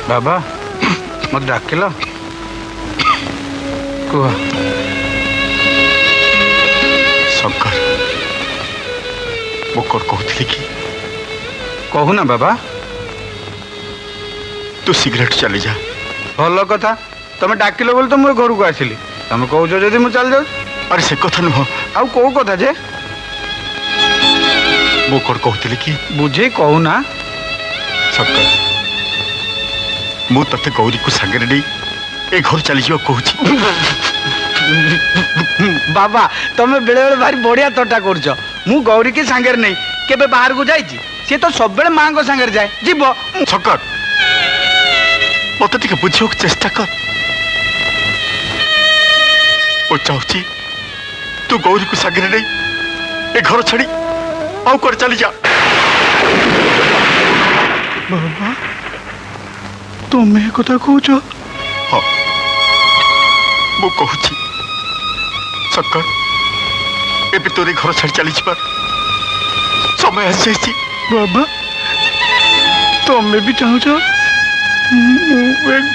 बाबा मत डाकिल कुह शंकर मुझे कहती कि कहूना बाबा तू सिगरेट चली जा। भल कथा तुम डाकिल बोली तो मुझे घर को आसिली तुम कौच जदि मुझे चल जाऊ। अरे से कथा नुह आउ कौ कथा जे मु कौन कहती कि बुझे कहूना शंकर मु ते गौरी को सागर नहीं ए घर चली जा कहूँ। बाबा तुम बेले बेले भारी बढ़िया तटा करछ मु गौरी के सांगे नहीं केबे बाहर को जाइछि सी तो सब बेले मां को सांगे जाए जीव शंकर मत टे बुझे चेष्टा कर वो चाहूँ तू गौरी को सागर नहीं ए घर छाड़ी आउ कर चली जा। बाबा तुम्हें कथा कहछ हाँ मु कहूँ शंकर एबे तोरे घर छाड़ी चली जा समय आसी जाइछि। बाबा तुम्हें भी चाहछ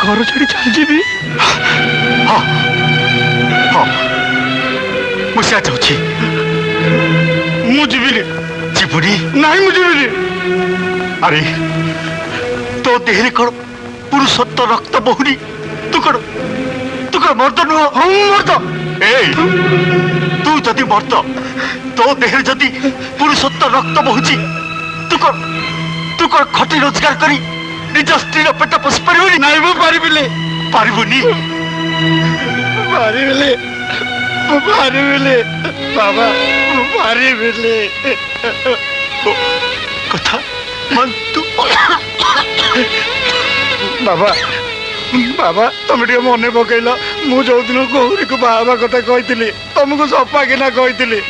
घर छाड़ी चल जीवी। हाँ हाँ मुझे चाहूँ मु जीविनी जीवनी नहीं मु जीविनी। अरे तो देहरे कौन पुरुषत्व रक्त बहुनी तू कौन मर्द नुह। हाँ मर्द ए तू जदि मर्द तो देहरे जदि पुरुषत्व रक्त बहुची तू कौन खटी रोजगार करी निज स्त्री पेट पोषि पारिबुनी। नहीं मु पारिबिले पारिबुनी पारिबिले पारिबिले बाबा पारिबिले कथा मन तू बाबा बाबा तुम टे मन पकईल मु जो दिन गौरी को बाबा कथा कही तुमको सफा किना कही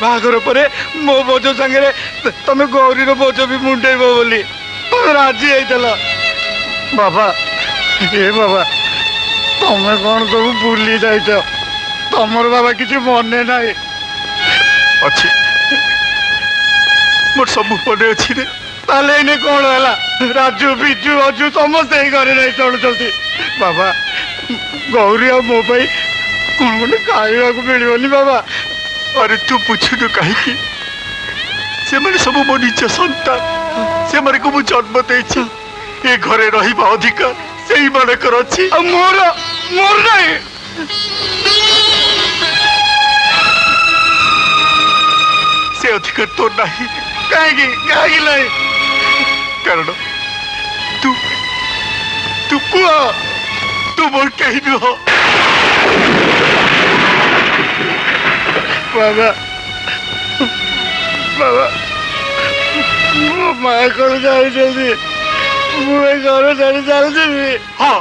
बाघर पर मो बोझ सांगे तुम गौरी बोझ भी मुंडेब बोली तुम राजी होता बाबा ए बाबा तुम कौन सब भूली जाइछ तुमर बाबा किसी मन ना अच्छी मोर सब मने अच्छी रे। ताले इने कौन है राजू बिजू अजू समस्त घरे नहीं चलुंट बाबा गौरी आ मो कौन गोटे खावा मिलनी बाबा। अरे तू बुझुनु कहीं से मैंने सब मो निज संतान से मारे को मुझे जन्म देछि ए घरे रहिबा अधिकार सेही मानकर अछि मोर मोर नहीं से अधिकार तो नहीं कहीं नहीं कारण तू तू तू मोर कहीं नुह। बाबा बाबा मो माँ को जाई जल्दी मुझे घर छाड़ी चल जी। हाँ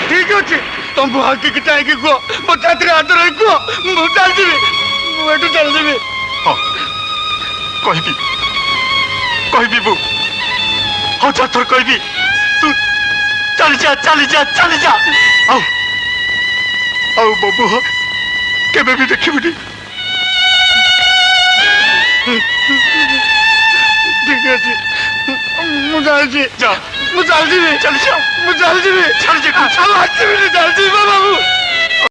ठीक अच्छे तुम भाग्य की टाइम कह मो छाती हाथ रही कह मु चल जी मुझे चल जी। हाँ कहबी कहबी बो हजार थर कहबी तू चली जा आओ आओ बाबू हाँ केबे भी देखिबुनी। ठीक अच्छे मु चल जा मु चल जी चली जा मु चल जी चल जा चल जी बाबू।